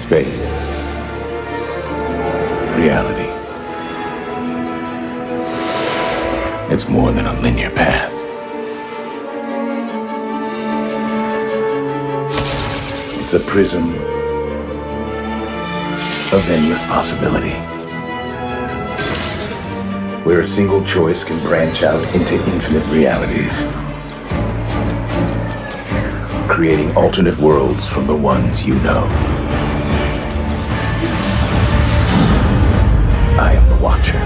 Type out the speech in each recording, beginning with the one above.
Space. Reality. It's more than a linear path. It's a prism of endless possibility, where a single choice can branch out into infinite realities, creating alternate worlds from the ones you know. I am the Watcher.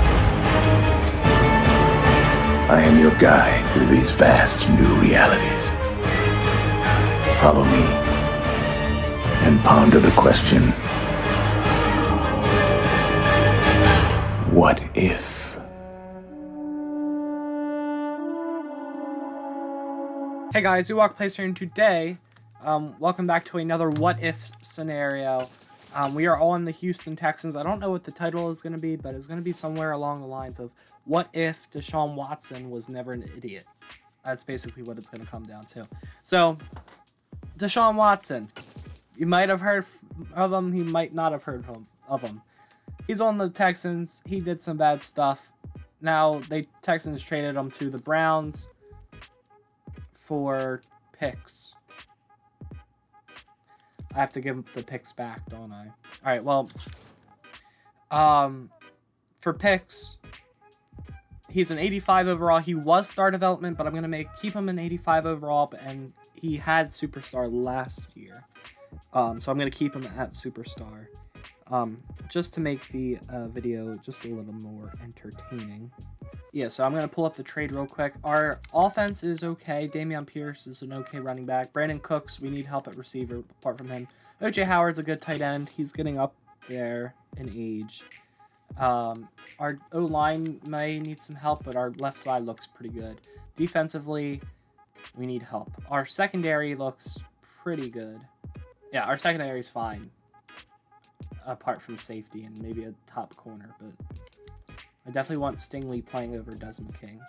I am your guide through these vast new realities. Follow me and ponder the question, what if? Hey guys, Ewok Plays Yt, and today, welcome back to another what if scenario. We are all in the Houston Texans. I don't know what the title is going to be, but it's going to be somewhere along the lines of, what if Deshaun Watson was never an idiot? That's basically what it's going to come down to. So, Deshaun Watson, you might have heard of him, you might not have heard of him. He's on the Texans, he did some bad stuff. Now, the Texans traded him to the Browns for picks. I have to give the picks back, don't I? Alright, well, for picks, he's an 85 overall. He was star development, but I'm going to keep him an 85 overall, and he had superstar last year. So I'm going to keep him at superstar, just to make the video just a little more entertaining. Yeah, so I'm going to pull up the trade real quick. Our offense is okay. Dameon Pierce is an okay running back. Brandon Cooks, we need help at receiver apart from him. O.J. Howard's a good tight end. He's getting up there in age. Our O-line may need some help, but our left side looks pretty good. Defensively, we need help. Our secondary looks pretty good. Yeah, our secondary is fine, apart from safety and maybe a top corner, but I definitely want Stingley playing over Desmond King.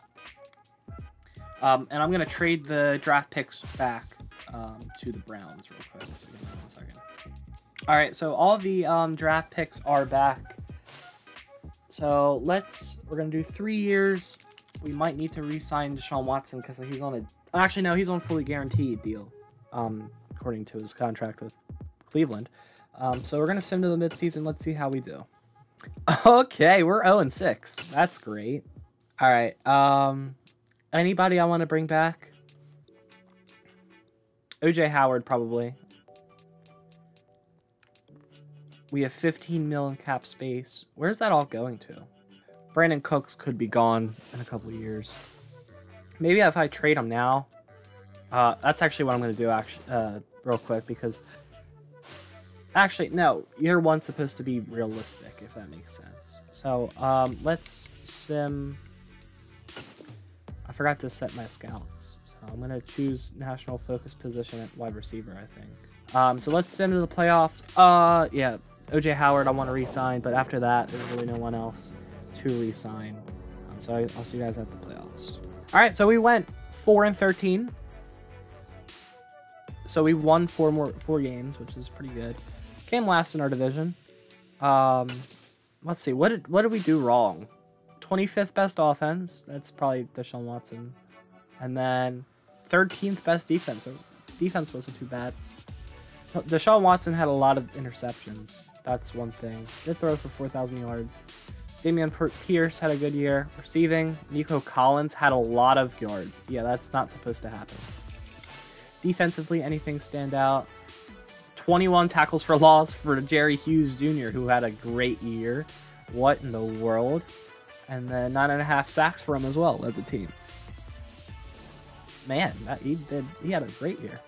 And I'm going to trade the draft picks back to the Browns real quick. So give me 1 second. Alright, so all the draft picks are back. So we're going to do 3 years. We might need to re-sign Deshaun Watson because he's on a... Actually, no, he's on a fully guaranteed deal, according to his contract with Cleveland. So we're going to send him to the midseason. Let's see how we do. Okay, we're 0-6. That's great. Alright, anybody I want to bring back? O.J. Howard, probably. We have 15 mil in cap space. Where's that all going to? Brandon Cooks could be gone in a couple of years. Maybe if I trade him now. That's actually what I'm going to do, real quick, because... Actually, no. Year one's supposed to be realistic, if that makes sense. So, let's sim... I forgot to set my scouts. So I'm going to choose national focus position at wide receiver, I think. So let's sim to the playoffs. Yeah, O.J. Howard I want to re-sign, but after that, there's really no one else to re-sign. So I'll see you guys at the playoffs. Alright, so we went 4-13. So we won four games, which is pretty good. Came last in our division. Let's see, what did we do wrong? 25th best offense. That's probably Deshaun Watson. And then 13th best defense. So defense wasn't too bad. Deshaun Watson had a lot of interceptions. That's one thing. Did throw for 4,000 yards. Dameon Pierce had a good year. Receiving, Nico Collins had a lot of yards. Yeah, that's not supposed to happen. Defensively, anything stand out? 21 tackles for loss for Jerry Hughes Jr., who had a great year. What in the world? And then 9.5 sacks for him as well, led the team. Man, he had a great year.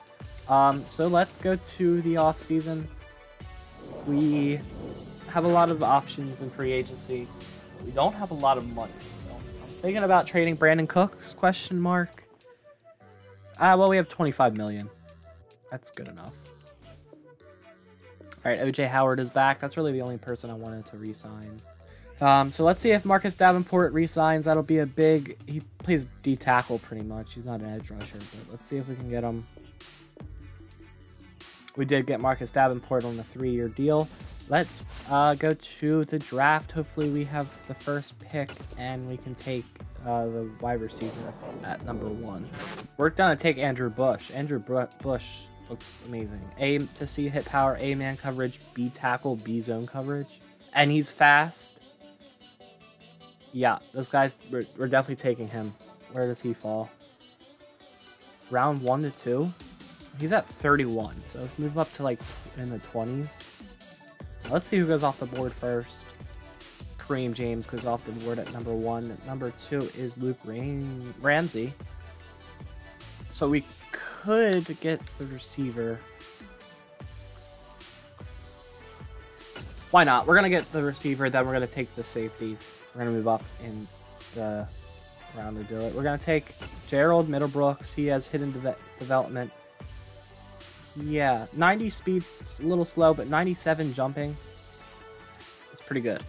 So let's go to the offseason. We have a lot of options in free agency. We don't have a lot of money, so I'm thinking about trading Brandon Cooks, question mark. Well, we have 25 million. That's good enough. Alright, O.J. Howard is back. That's really the only person I wanted to re-sign. So let's see if Marcus Davenport re-signs. That'll be a big... He plays D-tackle pretty much. He's not an edge rusher, but let's see if we can get him. We did get Marcus Davenport on a 3-year deal. Let's go to the draft. Hopefully we have the first pick and we can take the wide receiver at number 1. We're going to take Andrew Bush. Andrew Bush looks amazing. A to C hit power, A man coverage, B tackle, B zone coverage. And he's fast. Yeah, this guy's, we're definitely taking him. Where does he fall? Round 1 to 2? He's at 31, so let's move up to like in the 20s. Now, let's see who goes off the board first. Kareem James goes off the board at number 1. At number 2 is Luke Ramsey. So we could get the receiver. Why not? We're going to get the receiver, then we're going to take the safety. We're going to move up in the round to do it. We're going to take Gerald Middlebrooks. He has hidden development. Yeah, 90 speed, a little slow, but 97 jumping. It's pretty good.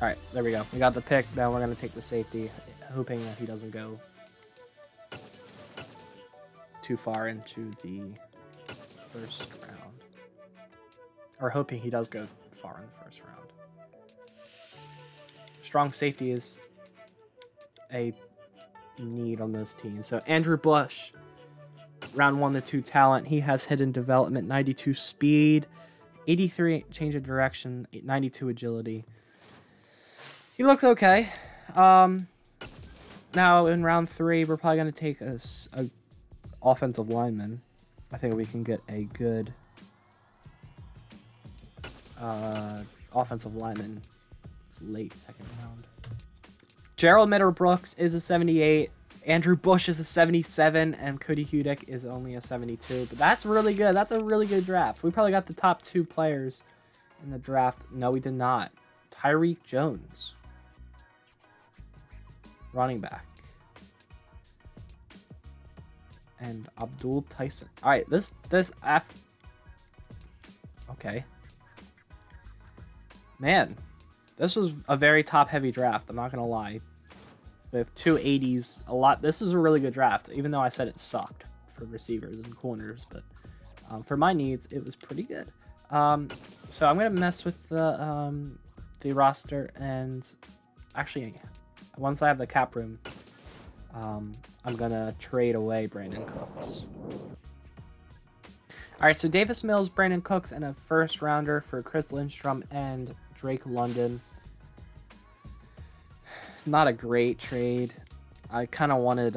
All right, there we go. We got the pick. Now we're going to take the safety, hoping that he doesn't go too far into the first round. Or hoping he does go far in the first round. Strong safety is a need on this team. So Andrew Bush, round 1 to 2 talent. He has hidden development, 92 speed, 83 change of direction, 92 agility. He looks okay. Now in round 3, we're probably going to take a offensive lineman. I think we can get a good offensive lineman. It's late second round. Gerald Middlebrooks is a 78. Andrew Bush is a 77, and Cody Hudick is only a 72. But that's really good. That's a really good draft. We probably got the top 2 players in the draft. No, we did not. Tyreek Jones, running back, and Abdul Tyson. All right, okay, man, this was a very top-heavy draft. I'm not gonna lie. With 2 80s, a lot. This was a really good draft, even though I said it sucked for receivers and corners. But for my needs, it was pretty good. So I'm gonna mess with the roster, and actually, once I have the cap room, I'm gonna trade away Brandon Cooks. All right, so Davis Mills, Brandon Cooks, and a first rounder for Chris Lindstrom and Drake London. Not a great trade. I kind of wanted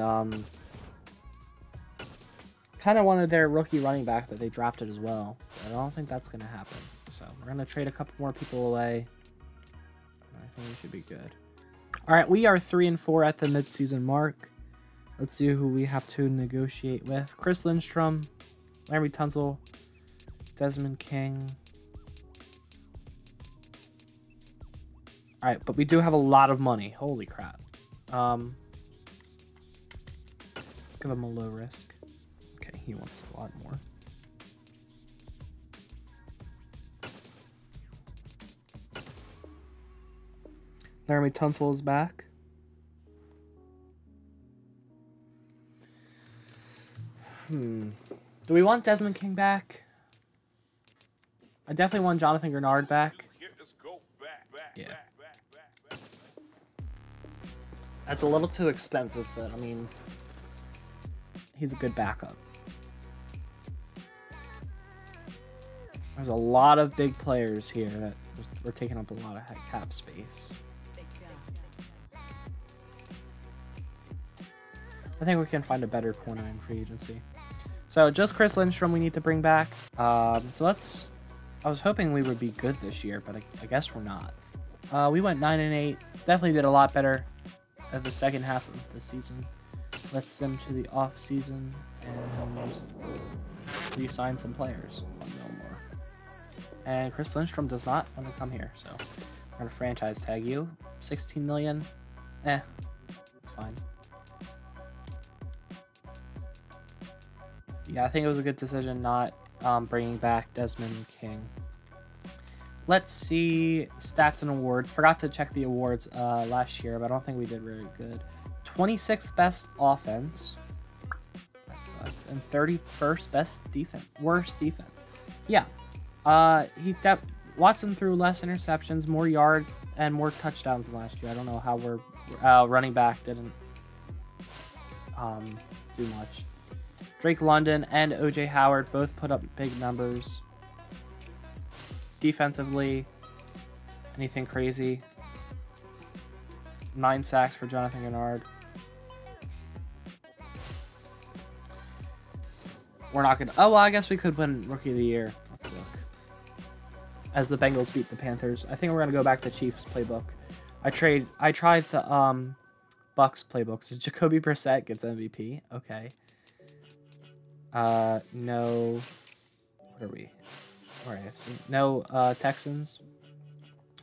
their rookie running back that they drafted as well. But I don't think that's gonna happen. So we're gonna trade a couple more people away. I think we should be good. All right, we are 3-4 at the midseason mark. Let's see who we have to negotiate with. Chris Lindstrom, Larry Tunsil, Desmond King. All right, but we do have a lot of money. Holy crap. Let's give him a low risk. Okay, he wants a lot more. Larry Tunsil is back. Do we want Desmond King back? I definitely want Jonathan Grenard back. Yeah. That's a little too expensive, but I mean, he's a good backup. There's a lot of big players here that we're taking up a lot of cap space. I think we can find a better corner in free agency. So just Chris Lindstrom we need to bring back. So let's. I was hoping we would be good this year, but I guess we're not. We went 9-8. Definitely did a lot better at the second half of the season. Let's them to the off season and re-sign some players. $1 million more. And Chris Lindstrom does not want to come here, so we're gonna franchise tag you. 16 million. It's fine. Yeah, I think it was a good decision not bringing back Desmond King. Let's see stats and awards. Forgot to check the awards last year, but I don't think we did really good. 26th best offense. That sucks. and 31st best defense, worst defense. Yeah, Watson threw less interceptions, more yards, and more touchdowns than last year. I don't know how we're running back didn't do much. Drake London and OJ Howard both put up big numbers. Defensively, anything crazy? 9 sacks for Jonathan Gennard. We're not gonna. Oh well, I guess we could win Rookie of the Year. Let's look. As the Bengals beat the Panthers, I think we're gonna go back to Chiefs playbook. I tried the Bucks playbook. So Jacoby Brissett gets MVP. Okay. No. What are we? Or AFC. No Texans.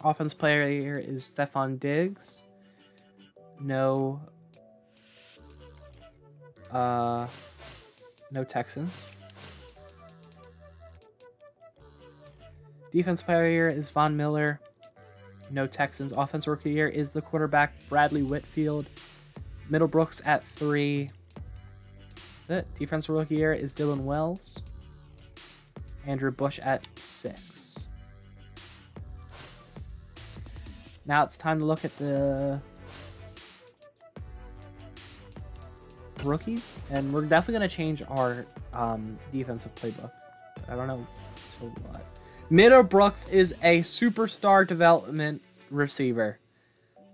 Offense player of the year is Stephon Diggs. No. No Texans. Defense player of the year is Von Miller. No Texans. Offense rookie of the year is the quarterback Bradley Whitfield. Middlebrooks at 3. That's it. Defense rookie of the year is Dylan Wells. Andrew Bush at 6. Now it's time to look at the rookies, and we're definitely going to change our defensive playbook. I don't know to what. Middlebrooks is a superstar development receiver.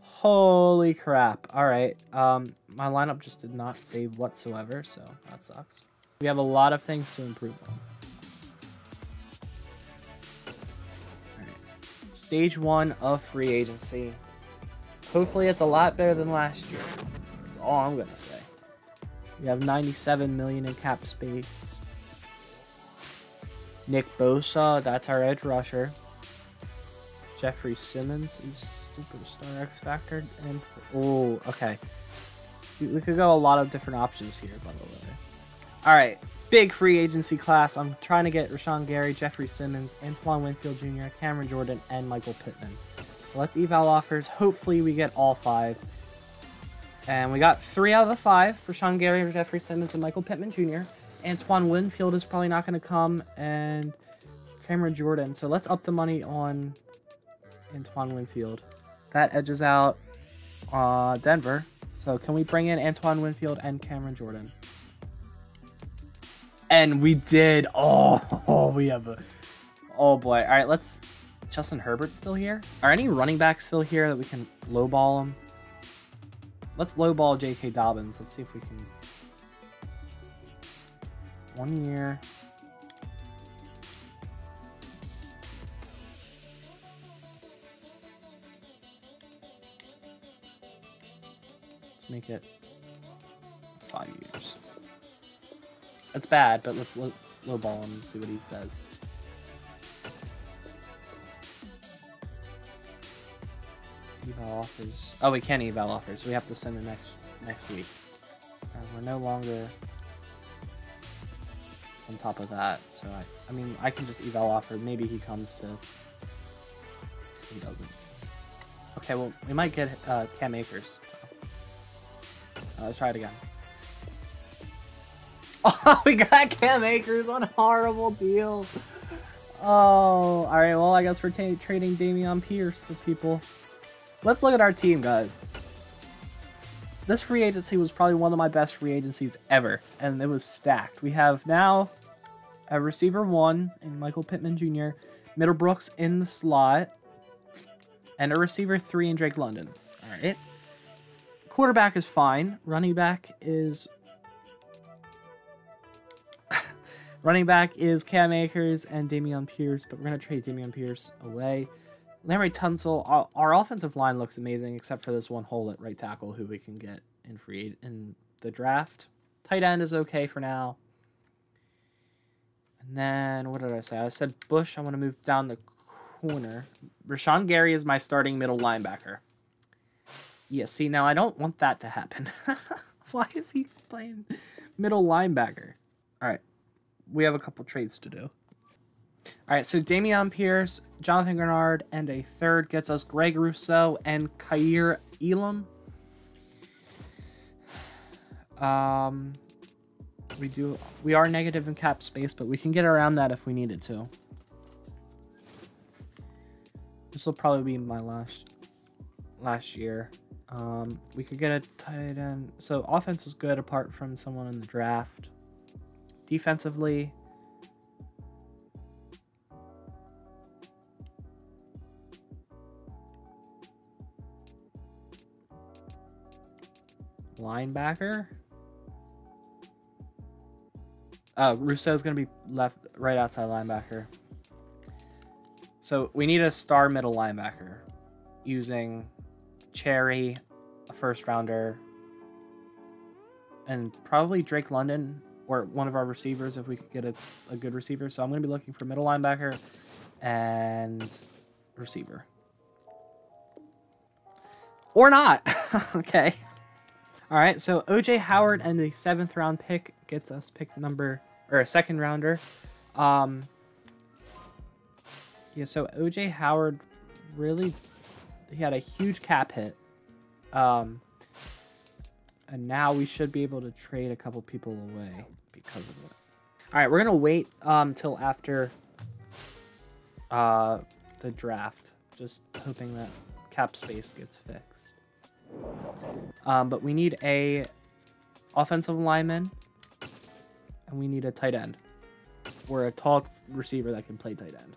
Holy crap. All right. My lineup just did not save whatsoever, so that sucks. We have a lot of things to improve on. All right. Stage 1 of free agency. Hopefully it's a lot better than last year. That's all I'm going to say. We have 97 million in cap space. Nick Bosa, that's our edge rusher. Jeffrey Simmons is superstar X Factor. And oh, okay. We could go a lot of different options here, by the way. All right, big free agency class. I'm trying to get Rashawn Gary, Jeffrey Simmons, Antoine Winfield Jr., Cameron Jordan, and Michael Pittman. So let's eval offers. Hopefully we get all 5. And we got 3 out of the 5 for Rashawn Gary, Jeffrey Simmons, and Michael Pittman Jr. Antoine Winfield is probably not going to come, and Cameron Jordan. So let's up the money on Antoine Winfield. That edges out Denver. So can we bring in Antoine Winfield and Cameron Jordan? And we did. Oh, we have a... Oh, boy. All right, let's... Justin Herbert's still here? Are any running backs still here that we can lowball them? Let's lowball J.K. Dobbins. Let's see if we can... 1 year. Let's make it 5 years. That's bad, but let's lowball him and see what he says. Eval offers. Oh, we can't eval offers, so we have to send it next week. We're no longer on top of that, so I mean, I can just eval offer. Maybe he comes to... He doesn't. Okay, well, we might get Cam Akers. Let's try it again. Oh, we got Cam Akers on a horrible deal. Oh, alright, well, I guess we're trading Dameon Pierce for people. Let's look at our team, guys. This free agency was probably one of my best free agencies ever, and it was stacked. We have now a receiver 1 in Michael Pittman Jr., Middlebrooks in the slot, and a receiver 3 in Drake London. All right. Quarterback is fine. Running back is Cam Akers and Dameon Pierce, but we're going to trade Dameon Pierce away. Larry Tunsil, our offensive line looks amazing, except for this one hole at right tackle who we can get in the draft. Tight end is okay for now. And then, what did I say? I said Bush, I want to move down the corner. Rashawn Gary is my starting middle linebacker. Yeah, see, now I don't want that to happen. Why is he playing middle linebacker? All right, we have a couple trades to do. All right, so Dameon Pierce, Jonathan Gennard, and a third gets us Greg Rousseau and Khair Elam. We are negative in cap space, but we can get around that if we needed to. This will probably be my last year. We could get a tight end. So offense is good apart from someone in the draft. Defensively, linebacker. Russo is going to be right outside linebacker. So we need a star middle linebacker using Cherry, a first rounder, and probably Drake London or one of our receivers if we could get a good receiver. So I'm going to be looking for middle linebacker and receiver. Or not. Okay. All right, so OJ Howard and the 7th round pick gets us pick number, or a second rounder. Yeah, so OJ Howard really, he had a huge cap hit. And now we should be able to trade a couple people away because of it. All right, we're going to wait till after the draft, just hoping that cap space gets fixed. But we need a offensive lineman, and we need a tight end, or a tall receiver that can play tight end.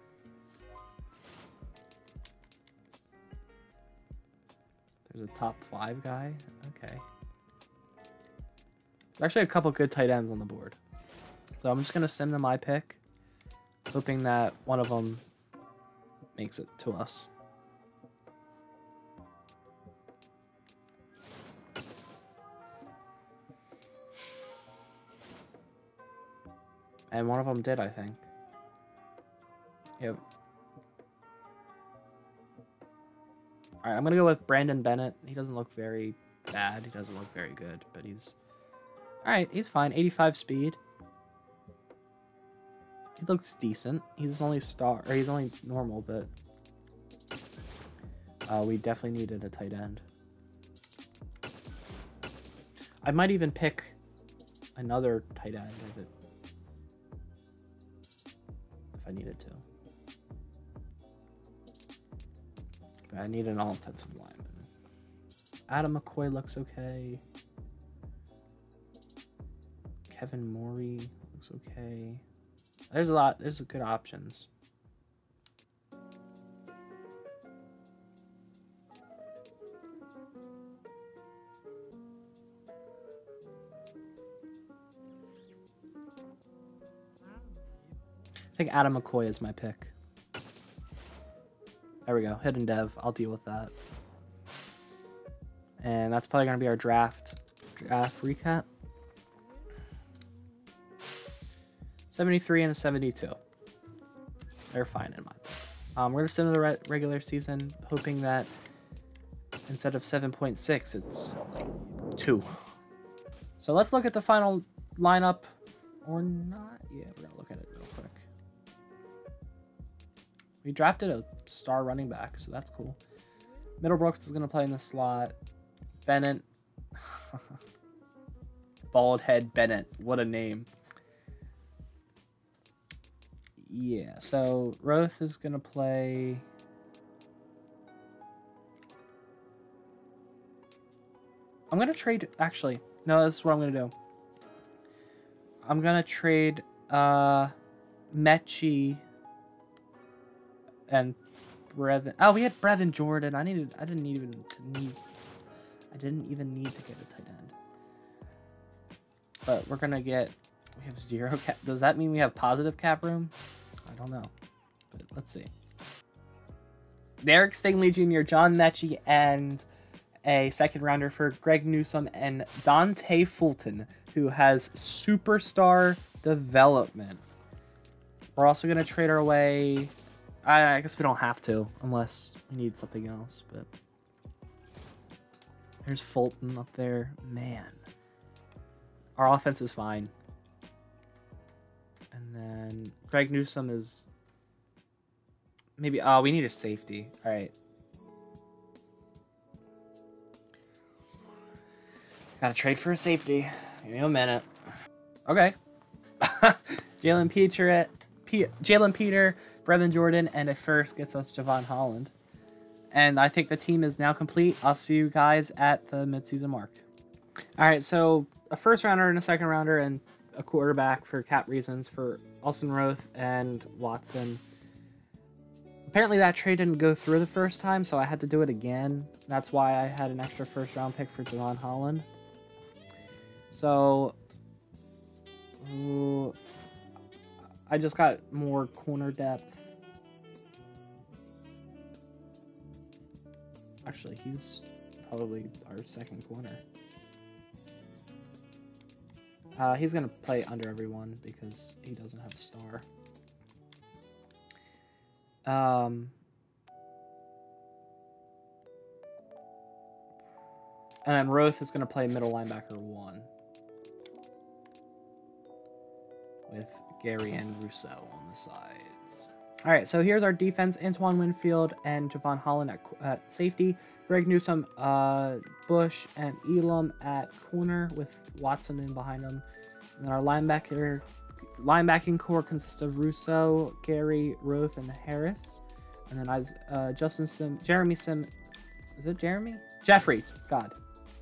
There's a top 5 guy. Okay. There's actually a couple good tight ends on the board. So I'm just going to send them my pick, hoping that one of them makes it to us. And one of them did, I think. Yep. Alright, I'm going to go with Brandon Bennett. He doesn't look very bad. He doesn't look very good, but he's... Alright, he's fine. 85 speed. He looks decent. He's only he's only normal, but... we definitely needed a tight end. I might even pick another tight end if I needed to. But I need an all-offensive lineman. Adam McCoy looks okay. Kevin Morey looks okay. There's good options. I think Adam McCoy is my pick. There we go. Hidden dev. I'll deal with that. And that's probably going to be our draft recap. 73 and a 72. They're fine in my book. We're going to send the regular season, hoping that instead of 7.6, it's like 2. So let's look at the final lineup. Or not. Yeah, we're going to look at it real quick. We drafted a star running back, so that's cool. Middlebrooks is going to play in the slot. Bennett. Bald head Bennett. What a name. Yeah, so Roth is going to play... I'm going to trade... Actually, no, this is what I'm going to do. I'm going to trade Mechie and Brevin. Oh, we had Brevin Jordan. I didn't even need to get a tight end. But we're going to get... We have 0 cap. Does that mean we have positive cap room? I don't know. But let's see. Derek Stingley Jr., John Mechie, and a second rounder for Greg Newsome and Dante Fulton, who has superstar development. We're also going to trade our way... I guess we don't have to, unless we need something else, but... There's Fulton up there. Man. Our offense is fine. And then Greg Newsome is... Maybe... Oh, we need a safety. Alright. Gotta trade for a safety. Give me a minute. Okay. Jalen Peter, Brevin Jordan, and a first gets us Javon Holland. And I think the team is now complete. I'll see you guys at the midseason mark. All right, so a first rounder and a second rounder and a quarterback for cap reasons for Austin Roth and Watson. Apparently that trade didn't go through the first time, so I had to do it again. That's why I had an extra first round pick for Javon Holland. So I just got more corner depth. Actually, he's probably our second corner. He's going to play under everyone because he doesn't have a star. And then Roth is going to play middle linebacker 1. With Gary and Rousseau on the sides. All right, so here's our defense. Antoine Winfield and Javon Holland at safety. Greg Newsome, Bush, and Elam at corner with Watson in behind them. And then our linebacking core consists of Rousseau, Gary, Roth, and Harris. And then Jeremy Sim. Is it Jeremy? Jeffrey. God,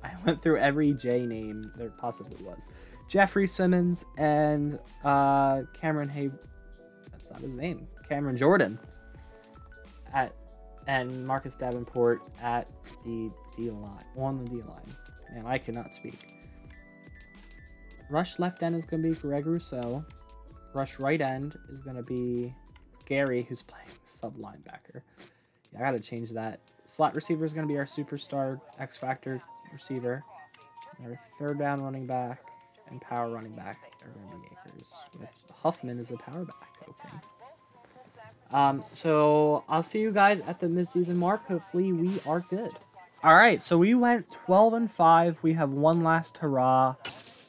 I went through every J name there possibly was. Jeffrey Simmons and Cameron that's not his name. Cameron Jordan and Marcus Davenport at the D line, on the D line. Man, I cannot speak. Rush left end is going to be Greg Rousseau. Rush right end is going to be Gary, who's playing sub linebacker. Yeah, I got to change that. Slot receiver is going to be our superstar X Factor receiver. Our third down running back and power running back are going to be Akers, with Huffman as a power back. Okay. So I'll see you guys at the mid-season mark. Hopefully we are good. All right, so we went 12-5. We have one last hurrah.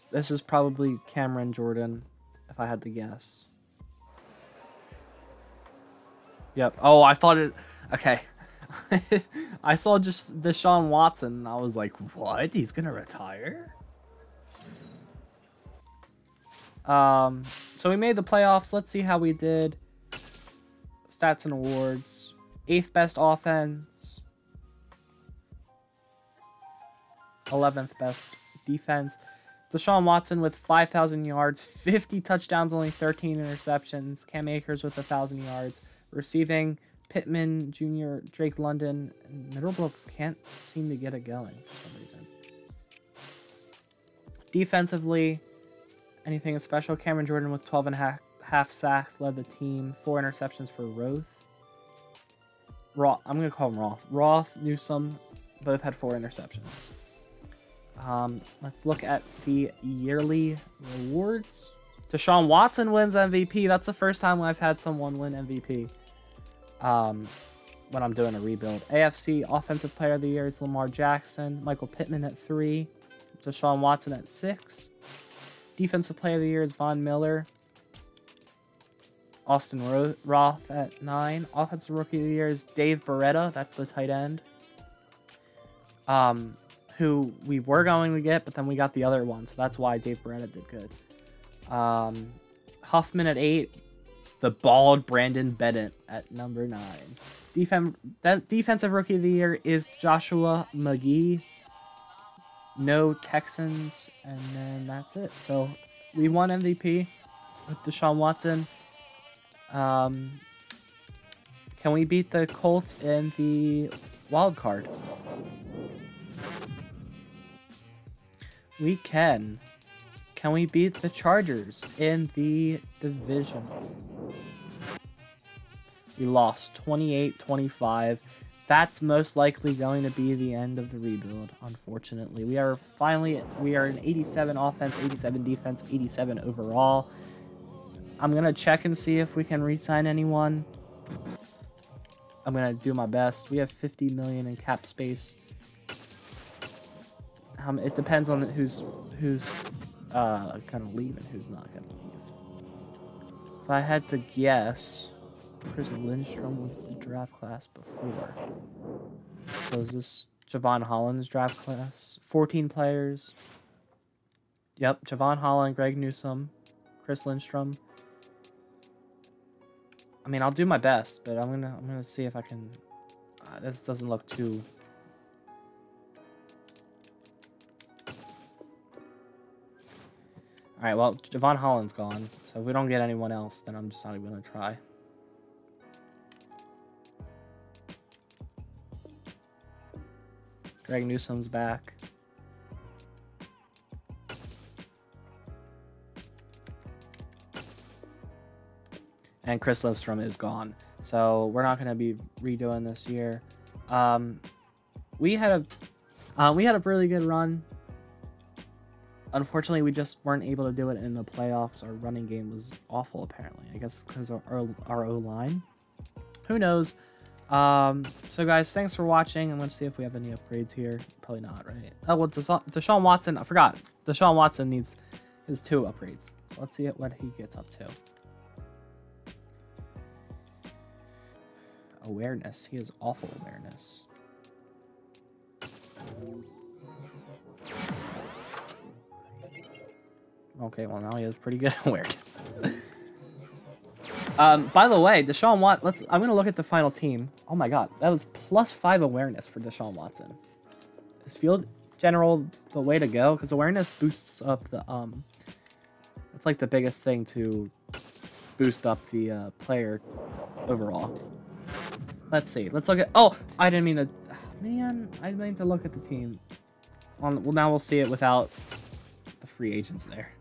This is probably Cameron Jordan, if I had to guess. Yep. Oh, I thought it. Okay. I saw just Deshaun Watson, and I was like, what? He's gonna retire? So we made the playoffs. Let's see how we did. Stats and awards. 8th best offense. 11th best defense. Deshaun Watson with 5,000 yards, 50 touchdowns, only 13 interceptions. Cam Akers with 1,000 yards. Receiving, Pittman Jr., Drake London, and Middlebrooks can't seem to get it going for some reason. Defensively, anything special? Cameron Jordan with 12.5 sacks led the team. 4 interceptions for Roth. I'm going to call him Roth. Roth, Newsome, both had 4 interceptions. Let's look at the yearly rewards. Deshaun Watson wins MVP. That's the first time I've had someone win MVP. When I'm doing a rebuild. AFC Offensive Player of the Year is Lamar Jackson. Michael Pittman at 3. Deshaun Watson at 6. Defensive Player of the Year is Von Miller. Austin Roth at 9. Offensive Rookie of the Year is Dave Beretta. That's the tight end. Who we were going to get, but then we got the other one. So that's why Dave Beretta did good. Huffman at 8. The bald Brandon Bennett at number 9. Defensive Rookie of the Year is Joshua McGee. No Texans, and then that's it. So we won MVP with Deshaun Watson. Can we beat the Colts in the wild card? We can. Can we beat the Chargers in the division? We lost 28-25. That's most likely going to be the end of the rebuild, unfortunately. We are an 87 offense, 87 defense, 87 overall. I'm going to check and see if we can re-sign anyone. I'm going to do my best. We have $50 million in cap space. It depends on who's going to leave and who's not going to leave. If I had to guess, Chris Lindstrom was the draft class before. So is this Javon Holland's draft class? 14 players. Yep, Javon Holland, Greg Newsome, Chris Lindstrom. I mean, I'll do my best, but I'm gonna see if I can. This doesn't look too. All right, well, Javon Holland's gone, so if we don't get anyone else, then I'm just not even gonna try. Greg Newsome's back. And Chris Lindstrom is gone. So we're not going to be redoing this year. We had a really good run. Unfortunately, we just weren't able to do it in the playoffs. Our running game was awful, apparently. I guess because of our O-line. Who knows? So guys, thanks for watching. And let's see if we have any upgrades here. Probably not, right? Oh, well, Deshaun Watson. I forgot. Deshaun Watson needs his 2 upgrades. So let's see what he gets up to. Awareness. He has awful awareness. Okay, well now he has pretty good awareness. By the way, Deshaun Watson. I'm gonna look at the final team. Oh my God, that was +5 awareness for Deshaun Watson. Is field general the way to go? Because awareness boosts up the It's like the biggest thing to boost up the player overall. Let's see. Let's look at. Oh, I didn't mean to. Oh, man, I meant to look at the team. Well, now we'll see it without the free agents there.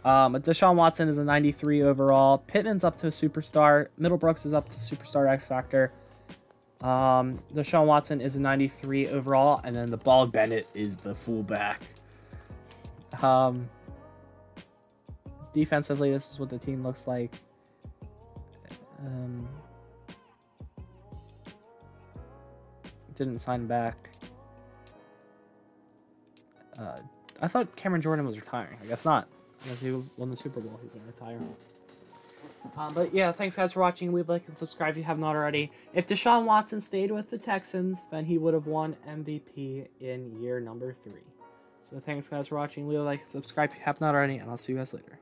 But Deshaun Watson is a 93 overall. Pittman's up to a superstar. Middlebrooks is up to superstar X Factor. Deshaun Watson is a 93 overall, and then the Bald Bennett is the fullback. Defensively, this is what the team looks like. Didn't sign back. I thought Cameron Jordan was retiring. I guess not. Unless he won the Super Bowl, he's going to retire. But yeah, thanks guys for watching. Leave a like and subscribe if you have not already. If Deshaun Watson stayed with the Texans, then he would have won MVP in year number 3. So thanks guys for watching. Leave a like and subscribe if you have not already, and I'll see you guys later.